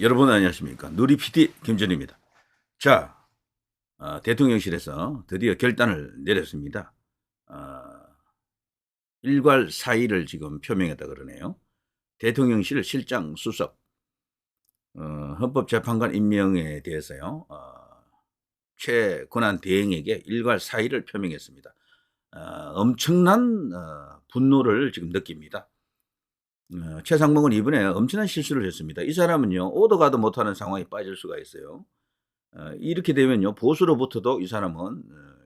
여러분 안녕하십니까. 누리 PD 김준입니다. 자, 대통령실에서 드디어 결단을 내렸습니다. 일괄 사의를 지금 표명했다 그러네요. 대통령실 실장 수석, 헌법재판관 임명에 대해서요. 최권한 대행에게 일괄 사의를 표명했습니다. 엄청난 분노를 지금 느낍니다. 최상목은 이번에 엄청난 실수를 했습니다. 이 사람은요, 오도 가도 못하는 상황에 빠질 수가 있어요. 이렇게 되면요, 보수로부터도 이 사람은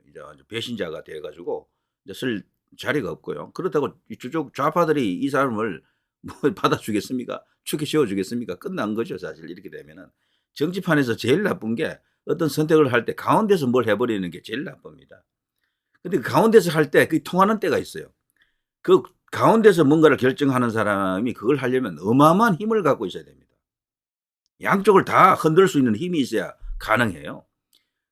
이제 배신자가 돼가지고 이제 쓸 자리가 없고요. 그렇다고 이쪽 좌파들이 이 사람을 뭐 받아주겠습니까? 축에 씌워주겠습니까? 끝난 거죠, 사실. 이렇게 되면은. 정치판에서 제일 나쁜 게 어떤 선택을 할 때 가운데서 뭘 해버리는 게 제일 나쁩니다. 근데 그 가운데서 할 때 그게 통하는 때가 있어요. 그 가운데서 뭔가를 결정하는 사람이 그걸 하려면 어마어마한 힘을 갖고 있어야 됩니다. 양쪽을 다 흔들 수 있는 힘이 있어야 가능해요.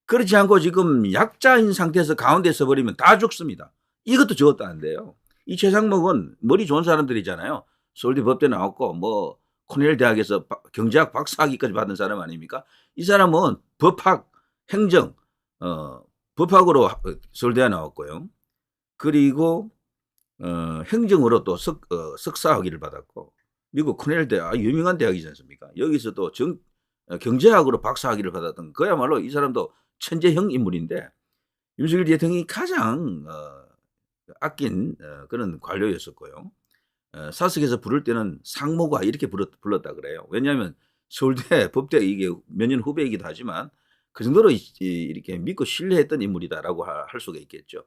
그렇지 않고 지금 약자인 상태에서 가운데 서버리면 다 죽습니다. 이것도 저것도 안 돼요. 이 최상목은 머리 좋은 사람들이잖아요. 서울대 법대 나왔고 뭐 코넬 대학에서 경제학 박사학위까지 받은 사람 아닙니까? 이 사람은 법학, 행정, 법학으로 서울대에 나왔고요. 그리고 행정으로 또 석사학위를 받았고 미국 코넬 대학 유명한 대학이지 않습니까? 여기서 또 경제학으로 박사학위를 받았던 그야말로 이 사람도 천재형 인물인데 윤석열 대통령이 가장 아낀 그런 관료였었고요. 사석에서 부를 때는 상모가 이렇게 불렀다 그래요. 왜냐하면 서울대 법대 이게 몇 년 후배이기도 하지만 그 정도로 이렇게 믿고 신뢰했던 인물이다라고 할 수가 있겠죠.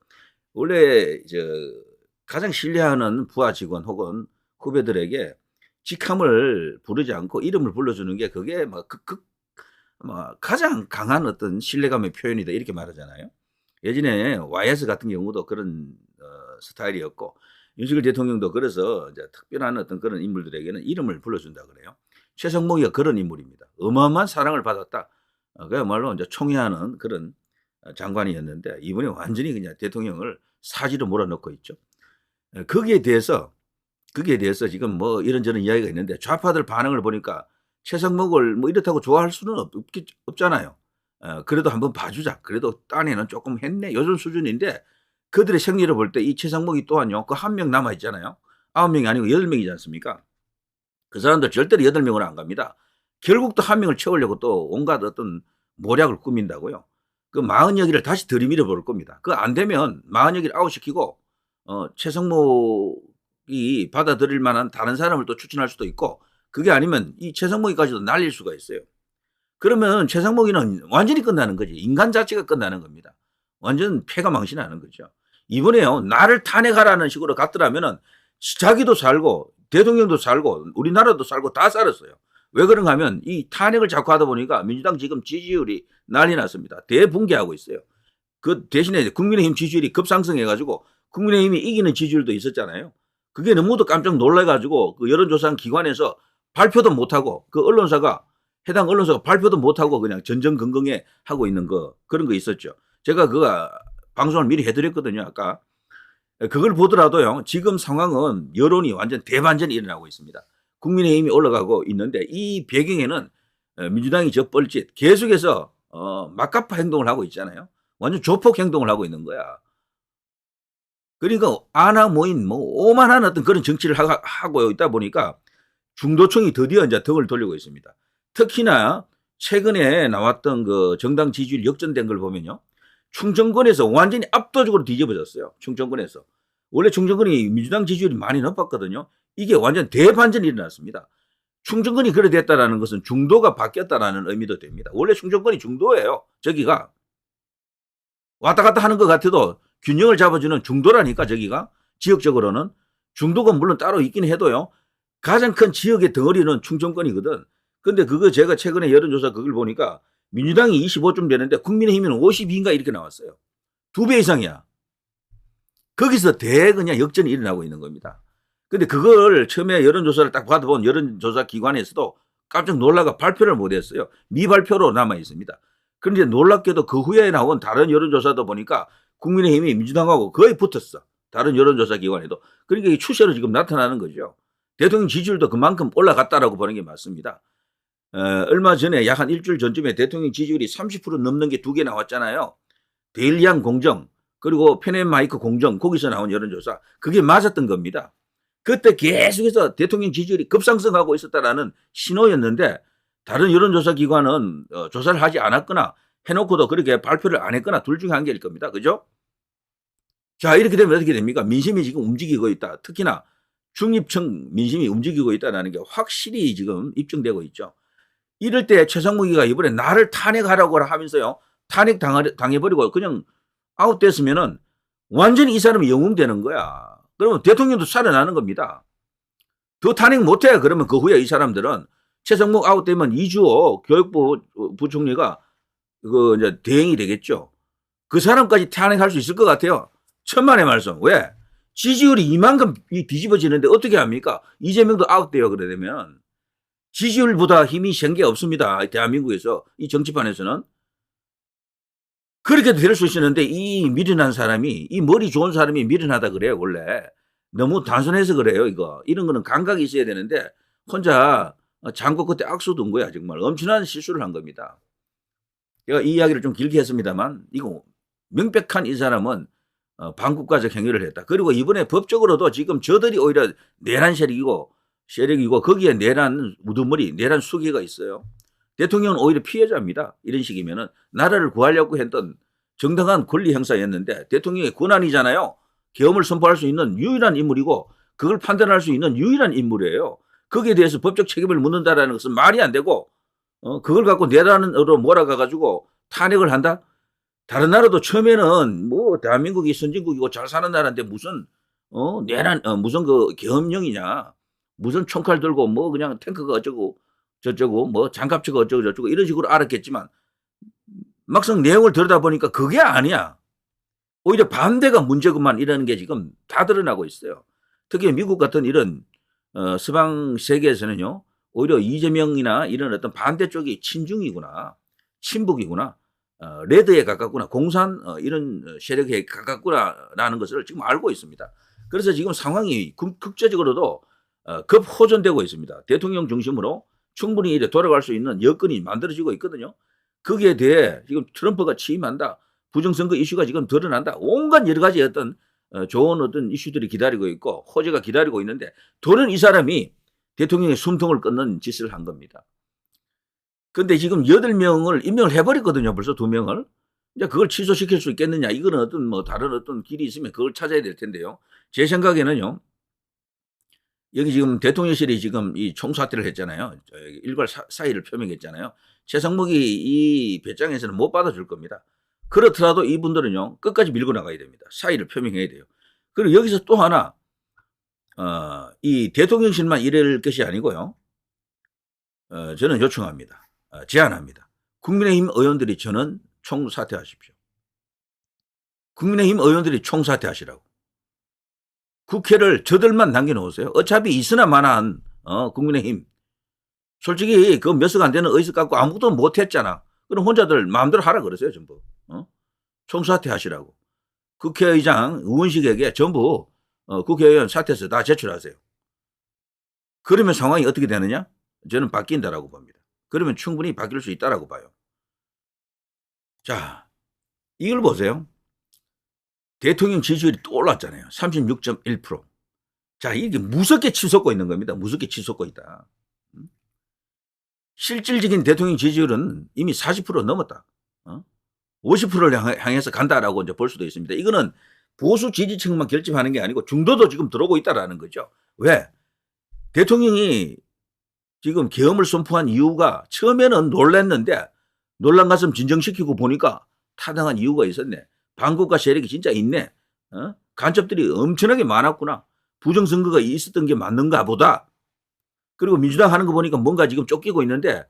원래 가장 신뢰하는 부하 직원 혹은 후배들에게 직함을 부르지 않고 이름을 불러주는 게 그게 가장 강한 어떤 신뢰감의 표현이다 이렇게 말하잖아요. 예전에 YS 같은 경우도 그런 스타일이었고 윤석열 대통령도 그래서 이제 특별한 어떤 그런 인물들에게는 이름을 불러준다 그래요. 최성목이가 그런 인물입니다. 어마어마한 사랑을 받았다. 그야말로 이제 총애하는 그런 장관이었는데 이번에 완전히 그냥 대통령을 사지로 몰아넣고 있죠. 거기에 대해서 지금 뭐 이런저런 이야기가 있는데 좌파들 반응을 보니까 최상목을 뭐 이렇다고 좋아할 수는 없잖아요. 그래도 한번 봐주자. 그래도 딴에는 조금 했네. 요즘 수준인데 그들의 생리를 볼 때 이 최상목이 또한요. 그 한 명 남아 있잖아요. 9명이 아니고 8명이지 않습니까? 그 사람들 절대로 8명으로 안 갑니다. 결국 또 한 명을 채우려고 또 온갖 어떤 모략을 꾸민다고요. 그 40여기를 다시 들이밀어 볼 겁니다. 그 안 되면 40여기를 아웃시키고 최성목이 받아들일 만한 다른 사람을 또 추천할 수도 있고 그게 아니면 이 최성목이까지도 날릴 수가 있어요. 그러면 최상목이는 완전히 끝나는 거지. 인간 자체가 끝나는 겁니다. 완전 폐가 망신하는 거죠. 이번에요. 나를 탄핵하라는 식으로 갔더라면은 자기도 살고 대통령도 살고 우리나라도 살고 다 살았어요. 왜 그런가 하면 이 탄핵을 자꾸 하다 보니까 민주당 지금 지지율이 난리 났습니다. 대붕괴하고 있어요. 그 대신에 국민의힘 지지율이 급상승해가지고 국민의힘이 이기는 지지율도 있었잖아요. 그게 너무도 깜짝 놀라가지고 그 여론조사 기관에서 발표도 못하고 그 언론사가 해당 언론사가 발표도 못하고 그냥 전전긍긍해 하고 있는 그런 거 있었죠. 제가 그거 방송을 미리 해드렸거든요. 아까. 그걸 보더라도요. 지금 상황은 여론이 완전 대반전이 일어나고 있습니다. 국민의힘이 올라가고 있는데 이 배경에는 민주당이 저 뻘짓 계속해서 막가파 행동을 하고 있잖아요. 완전 조폭 행동을 하고 있는 거야. 그러니까 아나 모인 뭐 오만한 어떤 그런 정치를 하고 있다 보니까 중도층이 드디어 이제 등을 돌리고 있습니다. 특히나 최근에 나왔던 그 정당 지지율 역전된 걸 보면요. 충청권에서 완전히 압도적으로 뒤집어졌어요. 충청권에서. 원래 충청권이 민주당 지지율이 많이 높았거든요. 이게 완전 대반전이 일어났습니다. 충청권이 그래 됐다라는 것은 중도가 바뀌었다라는 의미도 됩니다. 원래 충청권이 중도예요. 저기가. 왔다 갔다 하는 것 같아도 균형을 잡아주는 중도라니까 저기가. 지역적으로는. 중도가 물론 따로 있긴 해도요. 가장 큰 지역의 덩어리는 충청권이거든. 근데 그거 제가 최근에 여론조사 그걸 보니까 민주당이 25쯤 되는데 국민의힘은 52인가 이렇게 나왔어요. 2배 이상이야. 거기서 그냥 역전이 일어나고 있는 겁니다. 근데 그걸 처음에 여론조사를 딱 받아본 여론조사 기관에서도 깜짝 놀라가 발표를 못했어요. 미발표로 남아 있습니다. 그런데 놀랍게도 그 후에 나온 다른 여론조사도 보니까 국민의힘이 민주당하고 거의 붙었어. 다른 여론조사 기관에도. 그러니까 이 추세로 지금 나타나는 거죠. 대통령 지지율도 그만큼 올라갔다라고 보는 게 맞습니다. 얼마 전에 약 한 일주일 전쯤에 대통령 지지율이 30% 넘는 게 2개 나왔잖아요. 데일리안 공정 그리고 페넨마이크 공정 거기서 나온 여론조사 그게 맞았던 겁니다. 그때 계속해서 대통령 지지율이 급상승하고 있었다라는 신호였는데 다른 여론조사 기관은 조사를 하지 않았거나 해놓고도 그렇게 발표를 안 했거나 둘 중에 한 개일 겁니다. 그죠? 자, 이렇게 되면 어떻게 됩니까? 민심이 지금 움직이고 있다. 특히나 중립층 민심이 움직이고 있다는 게 확실히 지금 입증되고 있죠. 이럴 때 최상무기가 이번에 나를 탄핵하라고 하면서요. 탄핵 당해버리고 그냥 아웃됐으면은 완전히 이 사람이 영웅되는 거야. 그러면 대통령도 살아나는 겁니다. 더 탄핵 못해. 그러면 그 후에 이 사람들은 최상목 아웃되면 이주호 교육부 부총리가 그 이제 대행이 되겠죠. 그 사람까지 탄핵할 수 있을 것 같아요. 천만의 말씀. 왜? 지지율이 이만큼 뒤집어지는데 어떻게 합니까? 이재명도 아웃돼요. 그래 되면 지지율보다 힘이 센 게 없습니다. 대한민국에서 이 정치판에서는. 그렇게도 될 수 있었는데 이 미련한 사람이 이 머리 좋은 사람이 미련하다 그래요. 원래 너무 단순해서 그래요. 이런 거는 감각이 있어야 되는데 혼자 장고 끝에 악수 둔 거야. 정말 엄청난 실수를 한 겁니다. 제가 이 이야기를 좀 길게 했습니다만 이거 명백한 이 사람은 반국가적 행위를 했다. 그리고 이번에 법적으로도 지금 저들이 오히려 내란 세력이고 거기에 내란 우두머리 내란 수기가 있어요. 대통령은 오히려 피해자입니다. 이런 식이면은 나라를 구하려고 했던 정당한 권리 행사였는데 대통령의 권한이잖아요. 계엄을 선포할 수 있는 유일한 인물이고 그걸 판단할 수 있는 유일한 인물이에요. 거기에 대해서 법적 책임을 묻는다라는 것은 말이 안 되고 그걸 갖고 내란으로 몰아가가지고 탄핵을 한다? 다른 나라도 처음에는 뭐 대한민국이 선진국이고 잘 사는 나라인데 무슨 내란 무슨 그 계엄령이냐 무슨 총칼 들고 뭐 그냥 탱크가 어쩌고 저쩌고 뭐 장갑차가 어쩌고 저쩌고 이런 식으로 알았겠지만 막상 내용을 들여다보니까 그게 아니야. 오히려 반대가 문제구만 이라는 게 지금 다 드러나고 있어요. 특히 미국 같은 이런 서방 세계에서는요. 오히려 이재명이나 이런 어떤 반대쪽이 친중이구나. 친북이구나. 레드에 가깝구나. 공산 이런 세력에 가깝구나라는 것을 지금 알고 있습니다. 그래서 지금 상황이 국제적으로도 급호전되고 있습니다. 대통령 중심으로 충분히 이래 돌아갈 수 있는 여건이 만들어지고 있거든요. 거기에 대해 지금 트럼프가 취임한다. 부정선거 이슈가 지금 드러난다. 온갖 여러 가지 어떤 좋은 어떤 이슈들이 기다리고 있고 호재가 기다리고 있는데 도는 이 사람이 대통령의 숨통을 끊는 짓을 한 겁니다. 근데 지금 8명을 임명을 해버렸거든요. 벌써 2명을. 이제 그걸 취소시킬 수 있겠느냐. 이거는 어떤 뭐 다른 어떤 길이 있으면 그걸 찾아야 될 텐데요. 제 생각에는요. 여기 지금 대통령실이 지금 이 총사퇴를 했잖아요. 일괄 사의를 표명했잖아요. 최상목이 이 배짱에서는 못 받아줄 겁니다. 그렇더라도 이분들은요. 끝까지 밀고 나가야 됩니다. 사의를 표명해야 돼요. 그리고 여기서 또 하나 이 대통령실만 이럴 것이 아니고요. 저는 요청합니다. 제안합니다. 국민의힘 의원들이 저는 총사퇴하십시오. 국민의힘 의원들이 총사퇴하시라고. 국회를 저들만 남겨놓으세요. 어차피 있으나 마나한 국민의힘. 솔직히 그 몇 석 안 되는 의석 갖고 아무것도 못했잖아. 그럼 혼자들 마음대로 하라 그러세요. 전부. 총사퇴하시라고. 국회의장 의원식에게 전부 국회의원 사퇴서 다 제출하세요. 그러면 상황이 어떻게 되느냐? 저는 바뀐다라고 봅니다. 그러면 충분히 바뀔 수 있다라고 봐요. 자, 이걸 보세요. 대통령 지지율이 또 올랐잖아요. 36.1%. 자, 이게 무섭게 치솟고 있는 겁니다. 무섭게 치솟고 있다. 실질적인 대통령 지지율은 이미 40% 넘었다. 50%를 향해서 간다라고 이제 볼 수도 있습니다. 이거는 보수 지지층만 결집하는 게 아니고 중도도 지금 들어오고 있다라는 거죠. 왜? 대통령이 지금 계엄을 선포한 이유가 처음에는 놀랐는데 놀란 가슴 진정시키고 보니까 타당한 이유가 있었네. 반국가 세력이 진짜 있네. 간첩들이 엄청나게 많았구나. 부정선거가 있었던 게 맞는가 보다. 그리고 민주당 하는 거 보니까 뭔가 지금 쫓기고 있는데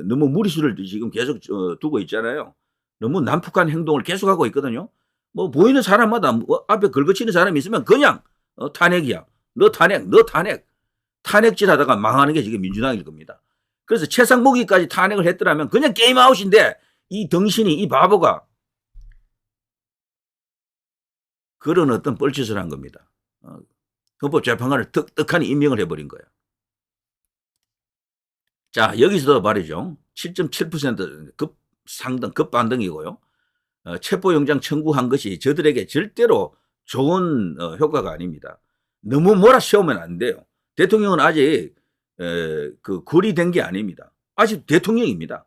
너무 무리수를 지금 계속 두고 있잖아요. 너무 난폭한 행동을 계속하고 있거든요. 뭐 보이는 사람마다 앞에 긁어치는 사람이 있으면 그냥 탄핵이야. 너 탄핵, 너 탄핵. 탄핵질 하다가 망하는 게 지금 민주당일 겁니다. 그래서 최상목이까지 탄핵을 했더라면 그냥 게임 아웃인데 이 덩신이 이 바보가 그런 어떤 뻘짓을 한 겁니다. 헌법재판관을 떡하니 임명을 해버린 거예요. 자, 여기서도 말이죠. 7.7% 급상승, 급반등이고요. 체포영장 청구한 것이 저들에게 절대로 좋은 효과가 아닙니다. 너무 몰아세우면 안 돼요. 대통령은 아직 그 거리된 게 아닙니다. 아직 대통령입니다.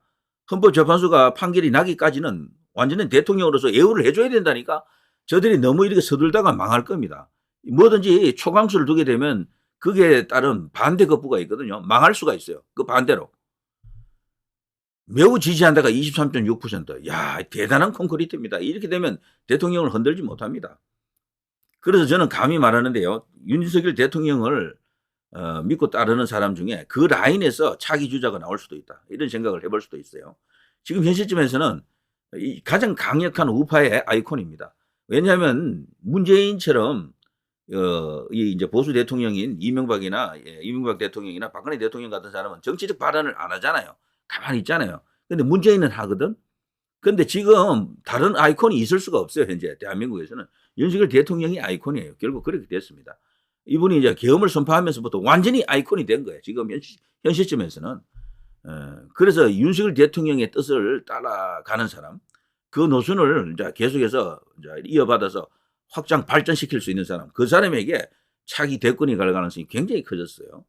헌법재판소가 판결이 나기까지는 완전히 대통령으로서 예우를 해줘야 된다니까. 저들이 너무 이렇게 서둘다가 망할 겁니다. 뭐든지 초강수를 두게 되면 그게 따른 반대 거부가 있거든요. 망할 수가 있어요. 그 반대로. 매우 지지한다가 23.6%. 야, 대단한 콘크리트입니다. 이렇게 되면 대통령을 흔들지 못합니다. 그래서 저는 감히 말하는데요. 윤석열 대통령을 믿고 따르는 사람 중에 그 라인에서 차기 주자가 나올 수도 있다. 이런 생각을 해볼 수도 있어요. 지금 현 시점에서는 가장 강력한 우파의 아이콘입니다. 왜냐하면 문재인처럼 이 이제 보수 대통령인 이명박이나 이명박 대통령이나 박근혜 대통령 같은 사람은 정치적 발언을 안 하잖아요. 가만히 있잖아요. 근데 문재인은 하거든. 근데 지금 다른 아이콘이 있을 수가 없어요. 현재 대한민국에서는 윤석열 대통령이 아이콘이에요. 결국 그렇게 됐습니다. 이분이 이제 계엄을 선포하면서부터 완전히 아이콘이 된 거예요. 지금 현 시점에서는. 그래서 윤석열 대통령의 뜻을 따라가는 사람, 그 노선을 이제 계속해서 이제 이어받아서 확장 발전시킬 수 있는 사람, 그 사람에게 차기 대권이 갈 가능성이 굉장히 커졌어요.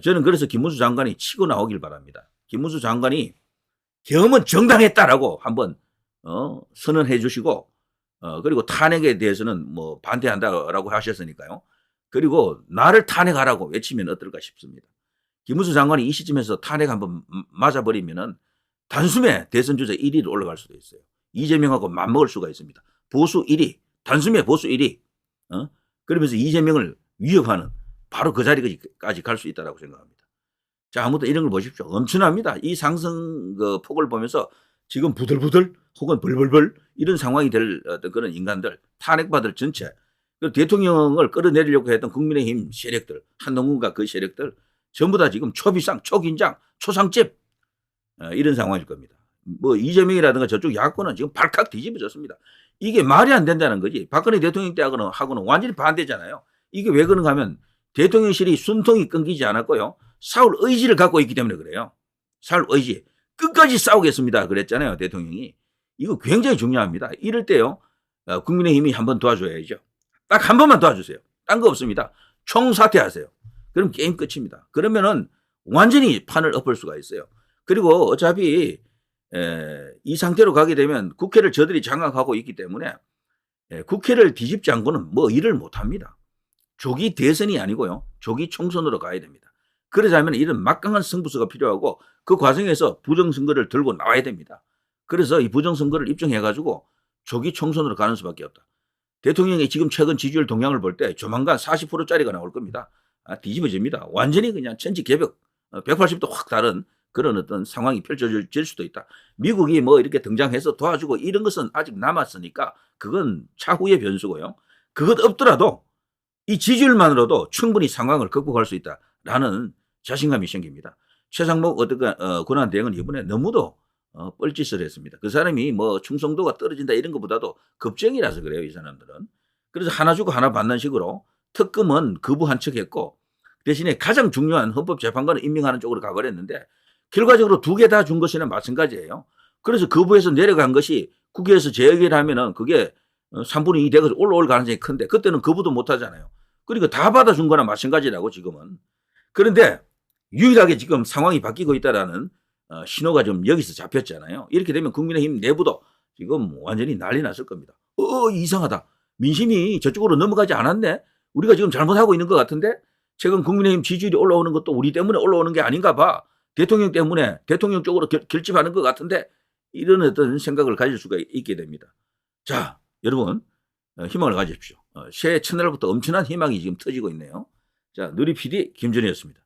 저는 그래서 김문수 장관이 치고 나오길 바랍니다. 김문수 장관이 계엄은 정당했다라고 한번 선언해 주시고 그리고 탄핵에 대해서는 뭐 반대한다라고 하셨으니까요. 그리고 나를 탄핵하라고 외치면 어떨까 싶습니다. 김문수 장관이 이 시점에서 탄핵 한번 맞아버리면은 단숨에 대선 주자 1위로 올라갈 수도 있어요. 이재명하고 맞먹을 수가 있습니다. 보수 1위, 단숨에 보수 1위. 그러면서 이재명을 위협하는 바로 그 자리까지 갈 수 있다고 생각합니다. 자, 아무튼 이런 걸 보십시오. 엄청납니다. 이 상승 그 폭을 보면서 지금 부들부들 혹은 벌벌벌 이런 상황이 될 어떤 그런 인간들, 탄핵받을 전체, 그리고 대통령을 끌어내리려고 했던 국민의힘 세력들, 한동훈과 그 세력들 전부 다 지금 초비상, 초긴장, 초상집 이런 상황일 겁니다. 뭐 이재명이라든가 저쪽 야권은 지금 발칵 뒤집어졌습니다. 이게 말이 안 된다는 거지. 박근혜 대통령 때하고는 완전히 반대잖아요. 이게 왜 그런가 하면 대통령실이 숨통이 끊기지 않았고요. 싸울 의지를 갖고 있기 때문에 그래요. 싸울 의지. 끝까지 싸우겠습니다. 그랬잖아요. 대통령이. 이거 굉장히 중요합니다. 이럴 때요. 국민의힘이 한번 도와줘야죠. 딱 한 번만 도와주세요. 딴 거 없습니다. 총사퇴하세요. 그럼 게임 끝입니다. 그러면은 완전히 판을 엎을 수가 있어요. 그리고 어차피 이 상태로 가게 되면 국회를 저들이 장악하고 있기 때문에 국회를 뒤집지 않고는 뭐 일을 못합니다. 조기 대선이 아니고요. 조기 총선으로 가야 됩니다. 그러자면 이런 막강한 승부수가 필요하고 그 과정에서 부정선거를 들고 나와야 됩니다. 그래서 이 부정선거를 입증해가지고 조기 총선으로 가는 수밖에 없다. 대통령이 지금 최근 지지율 동향을 볼 때 조만간 40%짜리가 나올 겁니다. 뒤집어집니다. 완전히 그냥 천지개벽 180도 확 다른 그런 어떤 상황이 펼쳐질 수도 있다. 미국이 뭐 이렇게 등장해서 도와주고 이런 것은 아직 남았으니까 그건 차후의 변수고요. 그것 없더라도 이 지지율만으로도 충분히 상황을 극복할 수 있다라는 자신감이 생깁니다. 최상목 권한대행은 이번에 너무도 뻘짓을 했습니다. 그 사람이 뭐 충성도가 떨어진다 이런 것보다도 겁쟁이라서 그래요. 이 사람들은. 그래서 하나 주고 하나 받는 식으로 특검은 거부한 척했고 대신에 가장 중요한 헌법재판관을 임명하는 쪽으로 가버렸는데 결과적으로 두 개 다 준 것이나 마찬가지예요. 그래서 거부해서 내려간 것이 국회에서 재의결을 하면은 그게 3분의 2 돼서 올라올 가능성이 큰데 그때는 거부도 못 하잖아요. 그러니까 다 받아준 거나 마찬가지라고 지금은. 그런데 유일하게 지금 상황이 바뀌고 있다라는 신호가 좀 여기서 잡혔잖아요. 이렇게 되면 국민의힘 내부도 지금 완전히 난리 났을 겁니다. 이상하다. 민심이 저쪽으로 넘어가지 않았네. 우리가 지금 잘못하고 있는 것 같은데 최근 국민의힘 지지율이 올라오는 것도 우리 때문에 올라오는 게 아닌가 봐. 대통령 때문에 대통령 쪽으로 결집하는 것 같은데 이런 어떤 생각을 가질 수가 있게 됩니다. 자, 여러분 희망을 가지십시오. 새해 첫날부터 엄청난 희망이 지금 터지고 있네요. 자, 누리 PD 김준희였습니다.